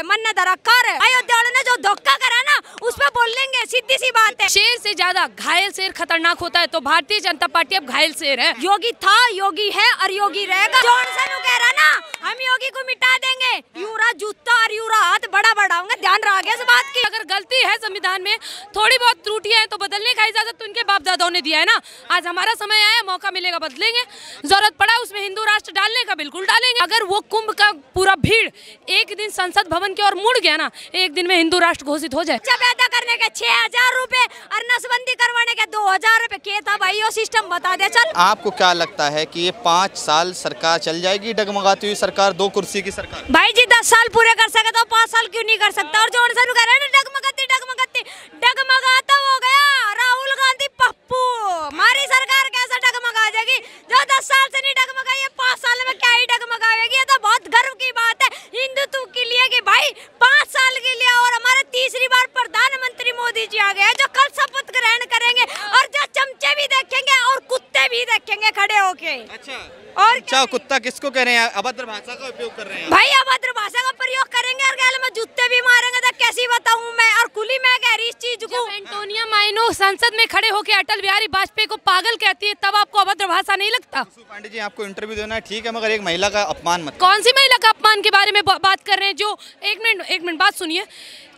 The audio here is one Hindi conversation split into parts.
मन ने दरकार है। अयोध्या वालों ने जो धोखा करा ना उस पर बोल लेंगे, सीधी सी बात है। शेर से ज्यादा घायल शेर खतरनाक होता है, तो भारतीय जनता पार्टी अब घायल शेर है। योगी था, योगी है और योगी रहेगा। जॉनसन कह रहा ना हम योगी को मिटा देंगे, यूरा जूता और यूरा हाथ बड़ा बड़ा होंगे, ध्यान रखे इस बात की। अगर गलती है संविधान में, थोड़ी बहुत त्रुटियां हैं तो बदलने का इजाजत तो इनके बाप दादाओं ने दिया है ना। आज हमारा समय आया, मौका मिलेगा बदलेंगे, जरूरत पड़ा उसमें हिंदू राष्ट्र डालने का बिल्कुल डालेंगे। अगर वो कुंभ का पूरा भीड़ एक दिन संसद भवन की ओर मुड़ गया ना, एक दिन में हिंदू राष्ट्र घोषित हो जाए। पैदा करने के 6,000 रूपए और नसबंदी करवाने के 2,000 रूपए के था भाई, वो सिस्टम बता दे चल। आपको क्या लगता है कि ये 5 साल सरकार चल जाएगी, डगमगाती हुई सरकार, 2 कुर्सी की सरकार? भाई जी 10 साल पूरे कर सके तो 5 साल क्यों नहीं कर सकता? और जॉनसन कह रहे हैं डगमगाती डगमगाती, डगमगाता हो गया राहुल गांधी पप्पू। हमारी सरकार कैसा डगमगा जाएगी? जो 10 साल से नहीं डगमगाई, 5 साल में क्या ही डगमगाएगी? ये तो बहुत गर्व की बात है हिंदुत्व के लिए कि भाई 5 साल के लिए। और हमारे तीसरी बार प्रधानमंत्री मोदी जी आ गए जो कल शपथ ग्रहण करेंगे, और जो चमचे भी देखेंगे और कुत्ते भी देखेंगे खड़े होके। अच्छा, और क्या कुत्ता किसको कह रहे हैं? अभद्र भाषा का उपयोग कर रहे हैं भाई, अभद्र भाषा का प्रयोग करेंगे और गैल में जूते भी मारेंगे तो कैसी बताऊं मैं। और खुली मैं कह रही इस चीज को। एंटोनिया माइनो संसद में खड़े होकर अटल बिहारी वाजपेयी को पागल कहती है, तब आपको अभद्र भाषा नहीं लगता? पांडे जी, आपको इंटरव्यू देना है ठीक है, मगर एक महिला का अपमान मत। कौन सी महिला का अपमान के बारे में बात कर रहे हैं? जो एक मिनट बात सुनिए।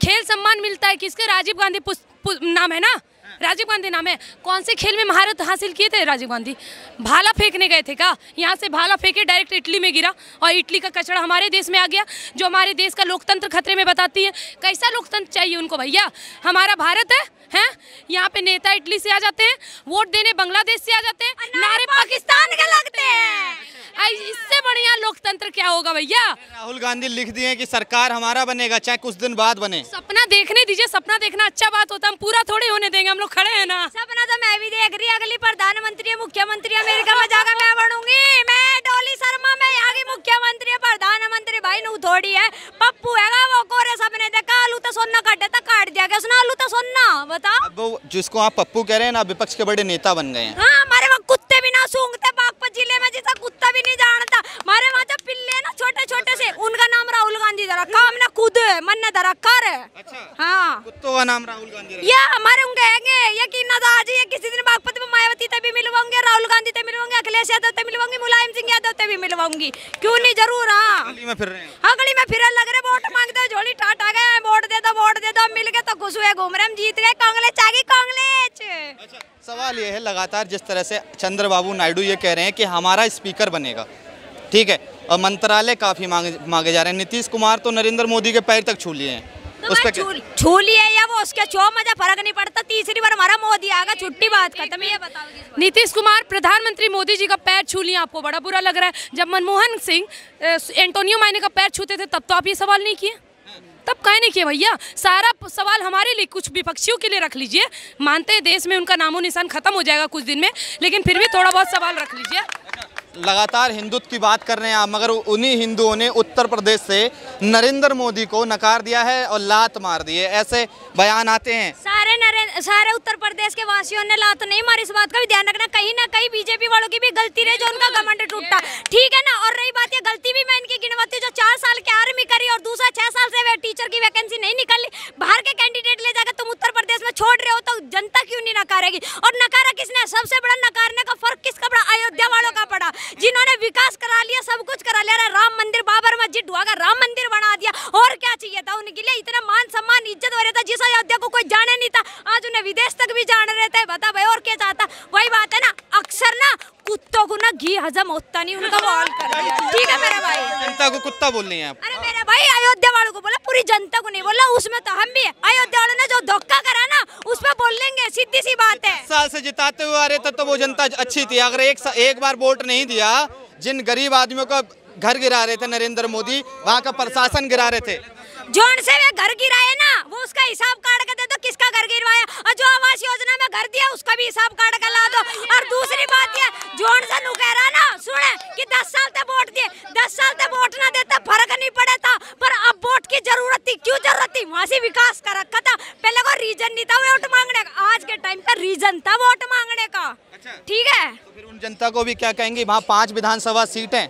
खेल सम्मान मिलता है किसके? राजीव गांधी नाम है ना, राजीव गांधी नाम है। कौन से खेल में महारत हासिल किए थे राजीव गांधी? भाला फेंकने गए थे क्या? यहाँ से भाला फेंके डायरेक्ट इटली में गिरा और इटली का कचरा हमारे देश में आ गया, जो हमारे देश का लोकतंत्र खतरे में बताती है। कैसा लोकतंत्र चाहिए उनको भैया? हमारा भारत है हैं? यहाँ पे नेता इटली से आ जाते हैं, वोट देने बांग्लादेश से आ जाते हैं, नारे पाकिस्तान के लगते हैं। इससे बढ़िया लोकतंत्र क्या होगा भैया? राहुल गांधी लिख दिए कि सरकार हमारा बनेगा, चाहे कुछ दिन बाद बने। सपना देखने दीजिए, सपना देखना अच्छा बात होता है, हम पूरा थोड़ी होने देंगे, हम लोग खड़े हैं ना। सपना तो मैं भी देख रही, अगली प्रधानमंत्री मुख्यमंत्री अमेरिका में जाकर मैं बनूंगी। मैं डॉली शर्मा, मैं यहाँ की मुख्यमंत्री प्रधानमंत्री भाई नू थोड़ी है। पप्पू है वो कोरे सपने देखा, आलू तो सोना काटे तो काट दिया गया उसने, आलू तो सोना बता। अब वो जिसको आप पप्पू कह रहे हैं ना, विपक्ष के बड़े नेता बन गए हैं। हाँ, हमारे वहाँ कुत्ते भी ना सूंघते, बागपत जिले में जिसका कुत्ता भी नहीं जानता। हमारे वहाँ जो पिल्ले ना छोटे छोटे से, उनका नाम राहुल गांधी धरा, काम ना खुद मन ने धरा कर। अच्छा, हाँ, कुत्तों का नाम राहुल गांधी ये हमारे उनके हैंगे। यकीन ना आज ये किसी दिन बागपत में मायावती से भी मिलवाऊंगे, राहुल गांधी से मिलवाऊंगे, अखिलेश यादव से मिलवाऊंगी, मुलायम सिंह यादव से भी मिलवाऊंगी। क्यों नहीं, जरूर। हाँ, गली में फिर रहे हैं। हाँ, गली में फिर लग रहे, वोट मांगते हो झोली टाट आ गए, वोट दे दो, मिल गए तो खुश हुए, घूम रहे, हम जीत गए, कांग्रेस आ गई कांग्रेस। अच्छा, सवाल ये है, लगातार जिस तरह से चंद्रबाबू नायडू ये कह रहे हैं कि हमारा स्पीकर बनेगा, ठीक है, और मंत्रालय काफी मांगे जा रहे हैं। नीतीश कुमार तो नरेंद्र मोदी के पैर तक छू लिए हैं, तो उस पे छू लिए या वो उसके छो मजा फर्क नहीं पड़ता। तीसरी बार हमारा मोदी आएगा, छुट्टी बात खत्म। ये बताओ, नीतीश कुमार प्रधानमंत्री मोदी जी का पैर छू लिया, आपको बड़ा बुरा लग रहा है? जब मनमोहन सिंह एंटोनियो माइनो का पैर छूते थे तब तो आप ये सवाल नहीं किए, तब कहीं नहीं किए भैया। सारा सवाल हमारे लिए, कुछ विपक्षियों के लिए रख लीजिए। मानते हैं देश में उनका नामो निशान खत्म हो जाएगा कुछ दिन में, लेकिन फिर भी थोड़ा बहुत सवाल रख लीजिए। लगातार हिंदुत्व की बात कर रहे हैं आप, मगर उन्हीं हिंदुओं ने उत्तर प्रदेश से नरेंद्र मोदी को नकार दिया है और लात मार दी है, ऐसे बयान आते हैं। सारे उत्तर प्रदेश के वासियों ने लात नहीं मारी, इस बात का भी ध्यान रखना। कहीं ना कहीं बीजेपी वालों की भी गलती रही जो उनका घमंड टूटा, ठीक है ना। और रही बात, ये गलती भी मैं इनकी गिनवाती हूँ जो 4 साल की आर्मी करी और दूसरा 6 साल से वे टीचर की वैकेंसी नहीं निकली। बाहर के कैंडिडेट ले जाकर तुम उत्तर प्रदेश में छोड़ रहे हो, तो जनता क्यों नहीं नकारेगी? और नकारा किसने? सबसे बड़ा नकारने का फर्क किसका पड़ा? अयोध्या वालों का पड़ा, जिन्होंने विकास करा लिया, सब कुछ करा लिया। राम मंदिर, बाबर मस्जिद ढुआ, राम मंदिर बना दिया, और क्या चाहिए था उनके लिए? इतना मान सम्मान इज्जत हो रहा था, जिस अयोध्या को कोई जाने नहीं था, आज उन्हें विदेश तक भी जान रहे थे। बता भाई, और क्या चाहता? वही बात है ना, अक्सर ना कुत्तों को ना घी हजम होता नहीं, उनका बॉल कर दिया। ठीक है मेरा भाई, जनता को कुत्ता बोल रही हैं आप? अरे मेरा भाई, अयोध्या वालों को बोला, पूरी जनता को नहीं बोला, उसमें तो हम भी है। अयोध्या वालों ने जो धोखा करा ना उस पर बोल लेंगे, सीधी सी बात है। 10 साल से जिताते हुए आ रहे थे तो वो जनता अच्छी थी। अगर एक बार वोट नहीं दिया, जिन गरीब आदमियों का घर गिरा रहे थे नरेंद्र मोदी, वहाँ का प्रशासन गिरा रहे थे, जोन से वे घर गिराए ना, वो उसका हिसाब काट के दे दो किसका घर गिरवाया, और जो आवास योजना में घर दिया उसका भी हिसाब काट के ला दो। और दूसरी बात ये, जोन से नु कह रहा ना, सुने कि 10 साल तक वोट दिए, 10 साल तक वोट ना देता फर्क नहीं पड़ा था, पर अब वोट की जरूरत थी। क्यों जरूरत थी? वहाँ से विकास कर रखा था, पहले कोई रीजन नहीं था वोट मांगने का, आज के टाइम पर रीजन था वोट मांगने का। ठीक है, तो फिर उन जनता को भी क्या कहेंगे? वहाँ 5 विधानसभा सीटें,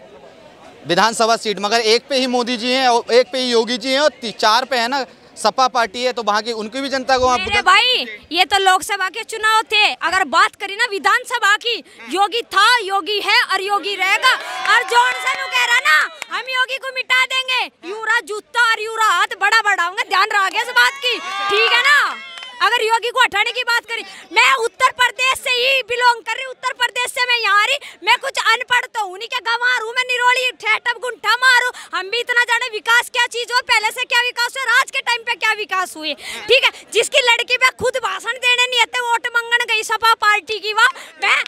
विधानसभा सीट, मगर एक पे ही मोदी जी हैं और एक पे ही योगी जी हैं और 4 पे है ना सपा पार्टी है, तो वहाँ की उनकी भी जनता को अरे भाई ये तो लोकसभा के चुनाव थे, अगर बात करी ना विधानसभा की, योगी था, योगी है और योगी रहेगा। और जॉनसन कह रहा ना हम योगी को मिटा देंगे, यूरा जूता और यूरा हाथ बड़ा बड़ा होंगे, ध्यान रखिए इस बात की, ठीक है ना। अगर योगी को हटाने की बात करी, मैं उत्तर प्रदेश से ही बिलोंग कर रही, उत्तर प्रदेश से मैं यहाँ रही, मैं कुछ अनपढ़ तो हूँ नहीं, क्या गंवार हूँ मैं, निरोड़ी ठेठब गुंठा मारू, हम भी इतना जाने विकास क्या चीज हो, पहले से क्या विकास हुआ, आज के टाइम पे क्या विकास हुए, ठीक है। जिसकी लड़की पे खुद भाषण देने नहीं आते, वोट मंगन गई सपा पार्टी की, वाह मैं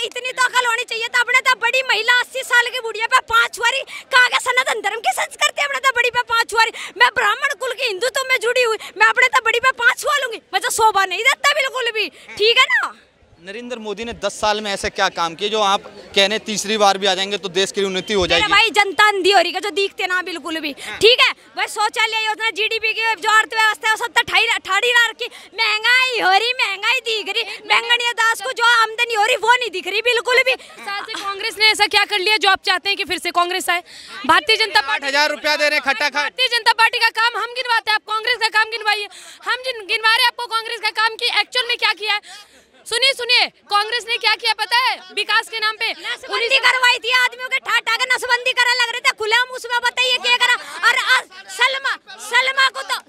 इतनी तो अकल होनी चाहिए था। अपने तो बड़ी महिला 80 साल की बुढ़िया पे 5 वारी कहा गया, सनातन धर्म की संस्कृति अपने तो बड़ी पे 5 वारी, मैं ब्राह्मण कुल की हिंदुत्व में जुड़ी हुई, मैं अपने तो बड़ी पे 5 वालूंगी, मुझे शोभा नहीं देता बिल्कुल भी, ठीक है ना। नरेंद्र मोदी ने 10 साल में ऐसे क्या काम किए जो आप कहने तीसरी बार भी आ जाएंगे तो देश की उन्नति हो जाएगी? भाई जनता अंधी हो रही है, जो दिखते ना बिल्कुल भी, ठीक है। भाई शौचालय योजना, जीडीपी की जो अर्थव्यवस्था है सब तो ठाड़ी रखी, महंगाई हो रही, महंगाई दिख रही, महंगनिया दास को जो आमदनी हो रही वो नहीं दिख रही बिल्कुल भी। साल से कांग्रेस ने ऐसा क्या कर लिया जो आप चाहते हैं कि फिर से कांग्रेस आए? भारतीय जनता पार्टी 8,000 रुपया दे रहे हैं खट्टा खा। भारतीय जनता पार्टी का काम हम गिनवाते हैं, आप कांग्रेस का काम गिनवाइए। हम गिनवा रहे आपको कांग्रेस का काम की एक्चुअल में क्या किया है। सुनिए कांग्रेस ने क्या किया पता है? विकास के नाम पे नसबंदी करवाई थी, आदमियों के ठाठा के नसबंदी करने लग रहे थे खुलेआम, उसमें बताइए क्या करा। और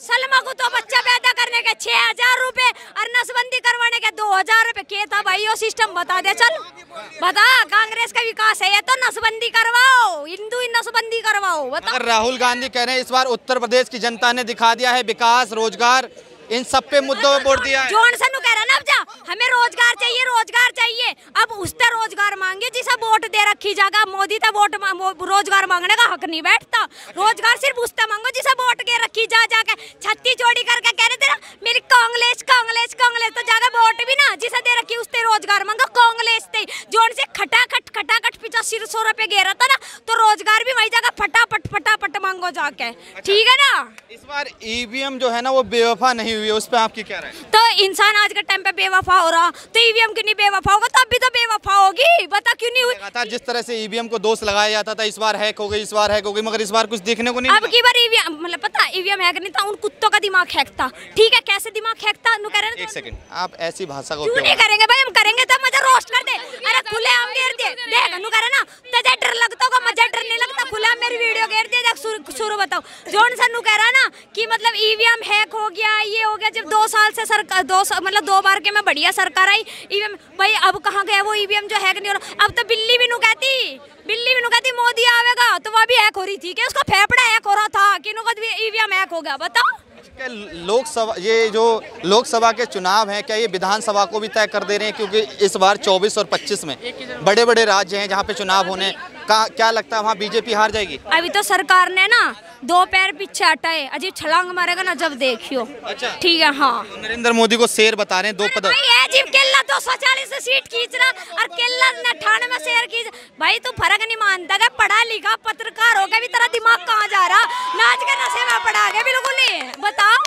सलमा को तो बच्चा पैदा करने के 6,000 रुपए और नसबंदी करवाने के 2,000 रुपए के था भाई, वो सिस्टम बता दे, चल बता। कांग्रेस का विकास है ये तो नसबंदी करवाओ, हिंदू नसबंदी करवाओ, बता। राहुल गांधी कह रहे हैं इस बार उत्तर प्रदेश की जनता ने दिखा दिया है विकास, रोजगार, इन सब पे मुद्दों पे वोट दिया है। जॉनसन कह रहा ना, अब जा हमें रोजगार चाहिए, रोजगार चाहिए, अब उससे रोजगार मांगे जिसे वोट दे रखी जाएगा। मोदी तो वोट रोजगार मांगने का हक नहीं बैठता, रोजगार सिर्फ उससे मांगो जिसे वोट के रखी जाके छत्ती जोड़ी करके कह रहे थे ना मेरी कांग्रेस कांग्रेस कांग्रेस, तो जाकर वोट भी ना जिसे दे रखी उससे रोजगार मांगो, कांग्रेस से जोन से खटाखट 8500 रुपए घेरा था ना, तो रोजगार भी वही जाकर फटाफट मांगो जाके, ठीक है ना। इस बार ईवीएम जो है ना वो बेवफा नहीं हुई है, उस पे आपकी क्या राय? तो इंसान आज के टाइम पे बेवफा हो रहा, तो ईवीएम क्यों नहीं बेवफा होगा, तब भी तो बेवफा होगी, बता क्यों नहीं हुई। लगातार जिस तरह से ईवीएम को दोष लगाया जाता था, इस बार हैक हो गई, इस बार हैक हो गई, मगर इस बार कुछ देखने को नहीं अब की बार ईवीएम मतलब पता ईवीएम हैक नहीं था, उन कुत्तों का दिमाग हैकता, ठीक है। कैसे दिमाग हैकता कह रहे हैं? एक सेकंड, आप ऐसी भाषा को क्यों नहीं करेंगे भाई, हम करेंगे तो मजा रोस्ट कर दे, अरे खुले आम घेर दे, देख नु करे ना तुझे डर लगता होगा, मुझे डर नहीं लगता, खुले आम मेरी वीडियो घेर दे, देख शुरू बताओ। जॉनसन नु कह रहा ना कि मतलब ईवीएम हैक हो गया, ये हो गया, जब 2 साल से सरकार 2 बार के में बढ़िया सरकार आई ईवीएम, भाई अब कहाँ गया वो ईवीएम जो हैक नहीं हो रहा। अब तो बिल्ली भी नु कहती मोदी आवेगा, तो वह भी हैक हो रही थी कि उसका फेफड़ा हैक हो रहा था कि ईवीएम हैक हो गया, बताओ। लोकसभा, ये जो लोकसभा के चुनाव हैं, क्या ये विधानसभा को भी तय कर दे रहे हैं? क्योंकि इस बार 24 और 25 में बड़े राज्य हैं जहाँ पे चुनाव होने का, क्या लगता है वहाँ बीजेपी हार जाएगी? अभी तो सरकार ने ना 2 पैर पीछे हटाए, अजीब छलांग मारेगा ना जब देखियो, अच्छा ठीक है। हाँ तो नरेंद्र मोदी को शेर बता रहे हैं, 2 पद। अजीब केला 240 सीट खींच रहा और केला 98 में शेर खींच, भाई तू फर्क नहीं मानता क्या? पढ़ा लिखा पत्रकार हो गया भी, तेरा दिमाग कहाँ जा रहा? नाच के नशे में पड़ा गया बिल्कुल ही, बताओ।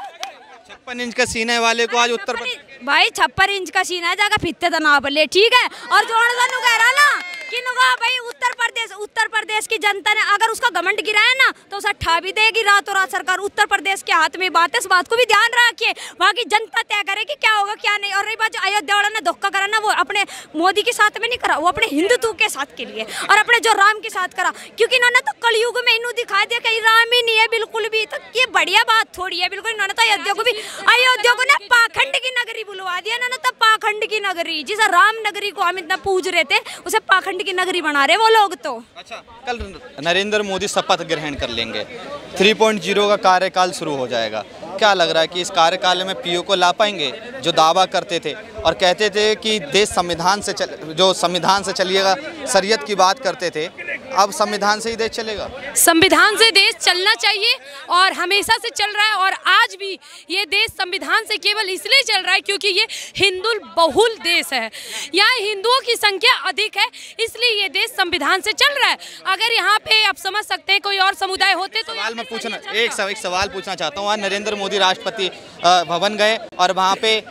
56 इंच का सीने वाले को आज उत्तर प्रदेश, भाई 56 इंच का सीना है, जाकर फित्ते तो ना बोले, ठीक है। और जॉनसन कह रहा ना कि भाई उत्तर प्रदेश की जनता ने अगर उसका घमंड गिराया ना तो उसे ठा भी देगी रातों रात सरकार। उत्तर प्रदेश के हाथ में बात है, इस बात को भी ध्यान रखिए, वहाँ की जनता तय करेगी क्या होगा क्या नहीं। और रही बात जो अयोध्या वाला ने धोखा करा ना, वो अपने मोदी के साथ में नहीं करा, वो अपने हिंदुत्व के साथ के लिए और अपने जो राम के साथ करा, क्योंकि इन्होंने तो कलयुग में इन्होंने दिखा दिया कहीं राम ही नहीं है बिल्कुल भी, तो ये बढ़िया बात थोड़ी है बिल्कुल। इन्होंने तो अयोध्या को ना पाखंड की नगरी बुलवा दिया, इन्होंने तो पाखंड की नगरी, जिसे राम नगरी को हम इतना पूज रहे थे उसे पाखंड की नगरी बना रहे वो लोग। तो अच्छा, कल नरेंद्र मोदी शपथ ग्रहण कर लेंगे, 3.0 का कार्यकाल शुरू हो जाएगा, क्या लग रहा है कि इस कार्यकाल में पीओ को ला पाएंगे? जो दावा करते थे और कहते थे कि देश संविधान से चलिएगा, शरीयत की बात करते थे, अब संविधान से ही देश चलेगा? संविधान से देश चलना चाहिए और हमेशा से चल रहा है, और आज भी ये देश संविधान से केवल इसलिए चल रहा है क्योंकि ये हिंदू बहुल देश है, यहाँ हिंदुओं की संख्या अधिक है, इसलिए ये देश संविधान से चल रहा है। अगर यहाँ पे आप समझ सकते हैं कोई और समुदाय होते तो सवाल मैं पूछना एक सवाल पूछना चाहता हूँ। आज नरेंद्र मोदी राष्ट्रपति भवन गए और वहाँ पे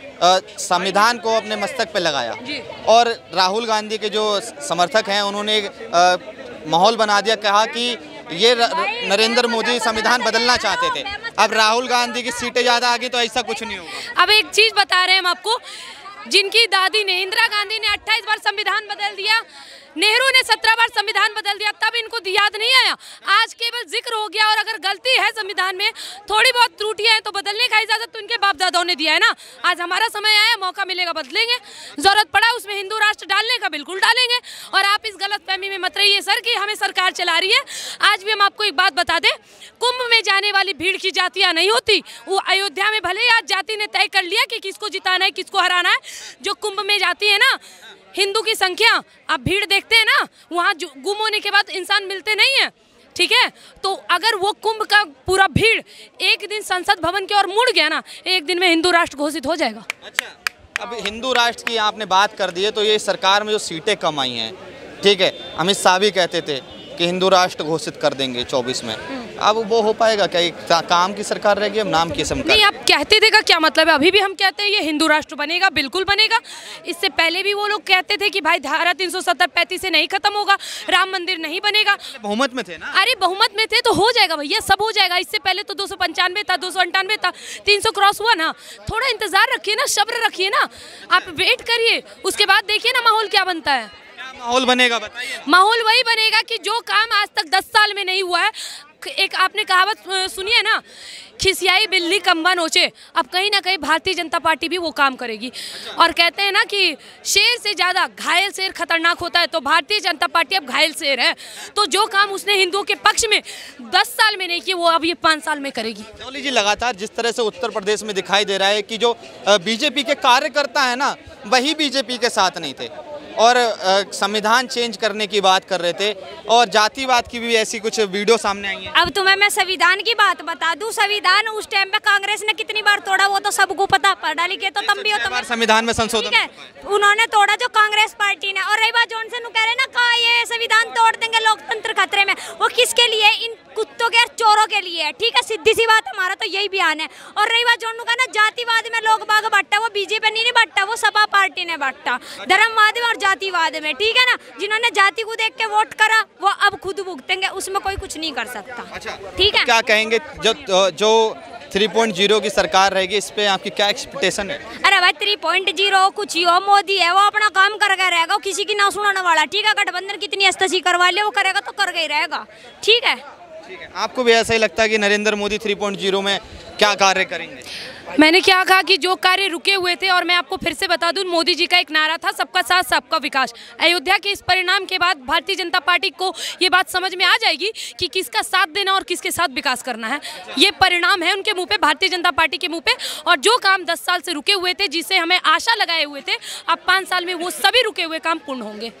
संविधान को अपने मस्तक पे लगाया, और राहुल गांधी के जो समर्थक हैं उन्होंने माहौल बना दिया, कहा कि ये नरेंद्र मोदी संविधान बदलना चाहते थे। अब राहुल गांधी की सीटें ज़्यादा आ गई तो ऐसा कुछ नहीं होगा। अब एक चीज़ बता रहे हैं हम आपको, जिनकी दादी ने, इंदिरा गांधी ने 28 बार संविधान बदल दिया, नेहरू ने 17 बार संविधान बदल दिया, तब इनको याद नहीं आया। आज केवल जिक्र हो गया, और अगर गलती है संविधान में, थोड़ी बहुत त्रुटियां हैं, तो बदलने का इजाजत तो इनके बाप दादाओं ने दिया है ना। आज हमारा समय आया, मौका मिलेगा बदलेंगे, जरूरत पड़ा उसमें हिंदू राष्ट्र डालने का, बिल्कुल डालेंगे। और आप इस गलतफहमी में मत रहिए सर कि हमें सरकार चला रही है। आज भी हम आपको एक बात बता दें, कुंभ में जाने वाली भीड़ की जातियां नहीं होती। वो अयोध्या में भले आज जाति ने तय कर लिया कि किसको जिताना है, किसको हराना है, जो कुंभ में जाती है ना, हिंदू की संख्या, आप भीड़ देखते हैं ना, वहाँ गुम होने के बाद इंसान मिलते नहीं है, ठीक है। तो अगर वो कुंभ का पूरा भीड़ एक दिन संसद भवन की ओर मुड़ गया ना, एक दिन में हिंदू राष्ट्र घोषित हो जाएगा। अच्छा, अब हिंदू राष्ट्र की आपने बात कर दी है, तो ये सरकार में जो सीटें कम आई हैं, ठीक है, अमित शाह भी कहते थे कि हिंदू राष्ट्र घोषित कर देंगे 24 में। अब वो हो पाएगा क्या? एक काम की सरकार रहेगी, अब नाम की सरकार नहीं। आप कहते थे का क्या मतलब है? अभी भी हम कहते हैं ये हिंदू राष्ट्र बनेगा, बिल्कुल बनेगा। इससे पहले भी वो लोग कहते थे कि भाई धारा 370-35 से नहीं खत्म होगा, राम मंदिर नहीं बनेगा। बहुमत में थे ना। अरे बहुमत में थे तो हो जाएगा भैया, सब हो जाएगा। इससे पहले तो 295 था, 298 था, 300 क्रॉस हुआ ना। थोड़ा इंतजार रखिए ना, सब्र रखिए ना, आप वेट करिए, उसके बाद देखिए ना माहौल क्या बनता है। क्या माहौल बनेगा बताइए। माहौल वही बनेगा कि जो काम आज तक 10 साल में नहीं हुआ है। एक आपने कहावत सुनी है ना, खिसियाई बिल्ली कम्बा नोचे। अब कहीं ना कहीं भारतीय जनता पार्टी भी वो काम करेगी। और कहते हैं ना कि शेर से ज़्यादा घायल शेर खतरनाक होता है, तो भारतीय जनता पार्टी अब घायल शेर है। तो जो काम उसने हिंदुओं के पक्ष में 10 साल में नहीं किए, वो अब ये 5 साल में करेगी। चौली जी, लगातार जिस तरह से उत्तर प्रदेश में दिखाई दे रहा है कि जो बीजेपी के कार्यकर्ता है ना, वही बीजेपी के साथ नहीं थे, और संविधान चेंज करने की बात कर रहे थे, और जातिवाद की भी ऐसी कुछ वीडियो सामने आई है। अब तुम्हें मैं संविधान की बात बता दूं, संविधान उस टाइम पे कांग्रेस ने कितनी बार तोड़ा वो तो सबको पता, पढ़ा लिखे तो तब भी हो तुम। संविधान में संशोधन ठीक है, उन्होंने तोड़ा जो कांग्रेस पार्टी ने। और रही बात जॉनसन कह रहे ना, कहा ये संविधान तोड़ देंगे, लोकतंत्र खतरे में, वो किसके लिए? इन कुत्तों के चोरों के लिए है, ठीक है, सीधी सी बात, हमारा तो यही बयान है। और रही बात जोनू का ना, जातिवाद में लोग बाग बांटा, वो बीजेपी नहीं बांटा, वो सपा पार्टी ने बांटा, धर्मवाद में और जातिवाद में, ठीक है ना। जिन्होंने जाति को देख के वोट करा, वो अब खुद भुगतेंगे, उसमें कोई कुछ नहीं कर सकता। अच्छा, ठीक है, क्या कहेंगे जो 3.0 की सरकार रहेगी, इस पे आपकी क्या एक्सपेक्टेशन है? अरे भाई 3.0 कुछ ही हो, मोदी है वो अपना काम करके रहेगा, वो किसी की ना सुनाने वाला, ठीक है। गठबंधन कितनी अस्तसी करवा ले, वो करेगा तो कर ही रहेगा, ठीक है। ठीक है, आपको भी ऐसा ही लगता है कि नरेंद्र मोदी 3.0 में क्या कार्य करेंगे? मैंने क्या कहा कि जो कार्य रुके हुए थे, और मैं आपको फिर से बता दूं, मोदी जी का एक नारा था, सबका साथ सबका विकास। अयोध्या के इस परिणाम के बाद भारतीय जनता पार्टी को ये बात समझ में आ जाएगी कि किसका साथ देना और किसके साथ विकास करना है। ये परिणाम है उनके मुंह पे, भारतीय जनता पार्टी के मुंह पे। और जो काम 10 साल से रुके हुए थे, जिसे हमें आशा लगाए हुए थे, अब 5 साल में वो सभी रुके हुए काम पूर्ण होंगे।